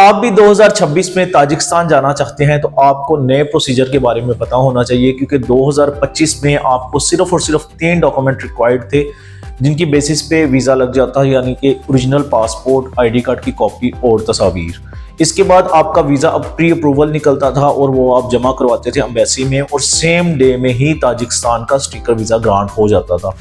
आप भी 2026 में ताजिकिस्तान जाना चाहते हैं तो आपको नए प्रोसीजर के बारे में पता होना चाहिए, क्योंकि 2025 में आपको सिर्फ और सिर्फ 3 डॉक्यूमेंट रिक्वायर्ड थे जिनकी बेसिस पे वीज़ा लग जाता है, यानी कि ओरिजिनल पासपोर्ट, आईडी कार्ड की कॉपी और तस्वीर। इसके बाद आपका वीज़ा अब प्री अप्रूवल निकलता था और वो आप जमा करवाते थे एम्बेसी में और सेम डे में ही ताजिकिस्तान का स्टिकर वीज़ा ग्रांट हो जाता था।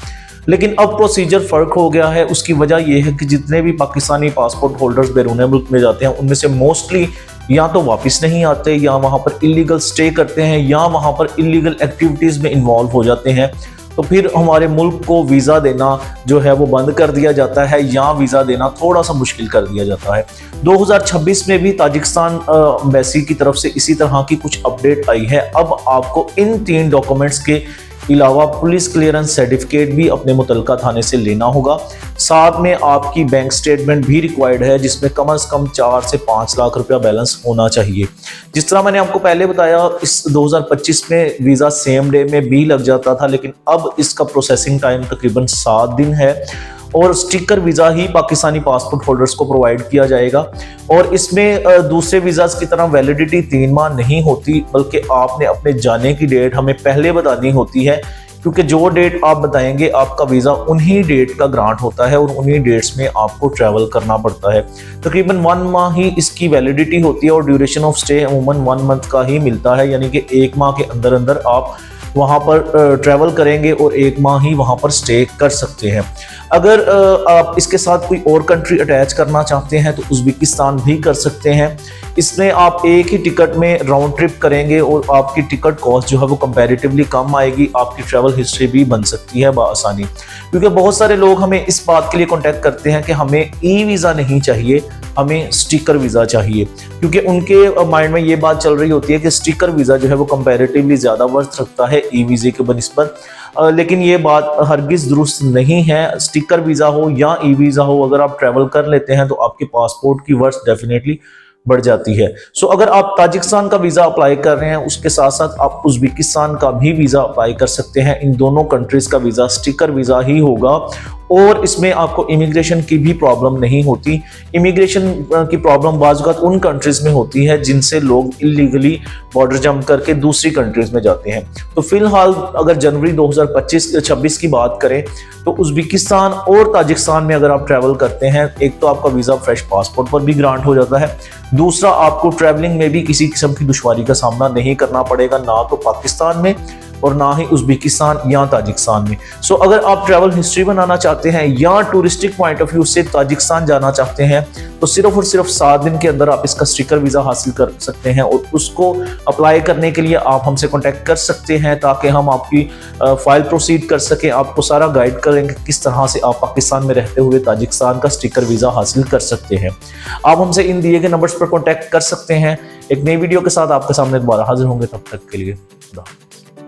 लेकिन अब प्रोसीजर फ़र्क हो गया है। उसकी वजह यह है कि जितने भी पाकिस्तानी पासपोर्ट होल्डर्स बैरून मुल्क में जाते हैं उनमें से मोस्टली या तो वापस नहीं आते, या वहाँ पर इलीगल स्टे करते हैं, या वहाँ पर इलीगल एक्टिविटीज़ में इन्वॉल्व हो जाते हैं। तो फिर हमारे मुल्क को वीज़ा देना जो है वो बंद कर दिया जाता है, या वीज़ा देना थोड़ा सा मुश्किल कर दिया जाता है। 2026 में भी ताजिकिस्तान एम्बेसी की तरफ से इसी तरह की कुछ अपडेट आई है। अब आपको इन 3 डॉक्यूमेंट्स के अलावा पुलिस क्लियरेंस सर्टिफिकेट भी अपने मुतलका थाने से लेना होगा। साथ में आपकी बैंक स्टेटमेंट भी रिक्वायर्ड है, जिसमें कम से कम 4 से 5 लाख रुपया बैलेंस होना चाहिए। जिस तरह मैंने आपको पहले बताया, इस 2025 में वीज़ा सेम डे में भी लग जाता था, लेकिन अब इसका प्रोसेसिंग टाइम तकरीबन 7 दिन है और स्टिकर वीज़ा ही पाकिस्तानी पासपोर्ट होल्डर्स को प्रोवाइड किया जाएगा। और इसमें दूसरे वीज़ाज की तरह वैलिडिटी 3 माह नहीं होती, बल्कि आपने अपने जाने की डेट हमें पहले बतानी होती है, क्योंकि जो डेट आप बताएंगे आपका वीज़ा उन्हीं डेट का ग्रांट होता है और उन्हीं डेट्स में आपको ट्रैवल करना पड़ता है। तकरीबन 1 माह ही इसकी वैलिडिटी होती है और ड्यूरेशन ऑफ स्टे अमूमन 1 मंथ का ही मिलता है, यानी कि 1 माह के अंदर अंदर आप वहाँ पर ट्रैवल करेंगे और 1 माह ही वहाँ पर स्टे कर सकते हैं। अगर आप इसके साथ कोई और कंट्री अटैच करना चाहते हैं तो उज़्बेकिस्तान भी कर सकते हैं। इसमें आप एक ही टिकट में राउंड ट्रिप करेंगे और आपकी टिकट कॉस्ट जो है वो कंपैरेटिवली कम आएगी, आपकी ट्रैवल हिस्ट्री भी बन सकती है बआसानी। क्योंकि बहुत सारे लोग हमें इस बात के लिए कॉन्टैक्ट करते हैं कि हमें ई वीज़ा नहीं चाहिए, हमें स्टिकर वीज़ा चाहिए, क्योंकि उनके माइंड में ये बात चल रही होती है कि स्टिकर वीज़ा जो है वो कंपैरेटिवली ज़्यादा वर्थ रखता है ई वीज़े के बनिस्बत। लेकिन ये बात हरगिज़ दुरुस्त नहीं है। स्टिकर वीज़ा हो या ई वीज़ा हो, अगर आप ट्रैवल कर लेते हैं तो आपके पासपोर्ट की वर्थ डेफिनेटली बढ़ जाती है। सो अगर आप ताजिकिस्तान का वीज़ा अप्लाई कर रहे हैं, उसके साथ साथ आप उज़्बेकिस्तान का भी वीज़ा अप्लाई कर सकते हैं। इन दोनों कंट्रीज़ का वीज़ा स्टिकर वीज़ा ही होगा और इसमें आपको इमिग्रेशन की भी प्रॉब्लम नहीं होती। इमिग्रेशन की प्रॉब्लम बाज़ वक़्त उन कंट्रीज़ में होती है जिनसे लोग इलीगली बॉर्डर जंप करके दूसरी कंट्रीज़ में जाते हैं। तो फिलहाल अगर जनवरी 2026 की बात करें तो उज़्बेकिस्तान और ताजिकिस्तान में अगर आप ट्रैवल करते हैं, एक तो आपका वीज़ा फ्रेश पासपोर्ट पर भी ग्रांट हो जाता है, दूसरा आपको ट्रैवलिंग में भी किसी किस्म की दुश्वारी का सामना नहीं करना पड़ेगा, ना तो पाकिस्तान में और ना ही उज़्बेकिस्तान या ताजिकिस्तान में। सो अगर आप ट्रैवल हिस्ट्री बनाना चाहते हैं या टूरिस्टिक पॉइंट ऑफ व्यू से ताजिकिस्तान जाना चाहते हैं तो सिर्फ और सिर्फ 7 दिन के अंदर आप इसका स्टिकर वीज़ा हासिल कर सकते हैं और उसको अप्लाई करने के लिए आप हमसे कॉन्टैक्ट कर सकते हैं ताकि हम आपकी फाइल प्रोसीड कर सकें। आपको सारा गाइड करेंगे किस तरह से आप पाकिस्तान में रहते हुए ताजिकिस्तान का स्टिकर वीज़ा हासिल कर सकते हैं। आप हमसे इन दिए गए नंबर्स पर कॉन्टैक्ट कर सकते हैं। एक नई वीडियो के साथ आपके सामने दोबारा हाजिर होंगे, तब तक के लिए खुदा।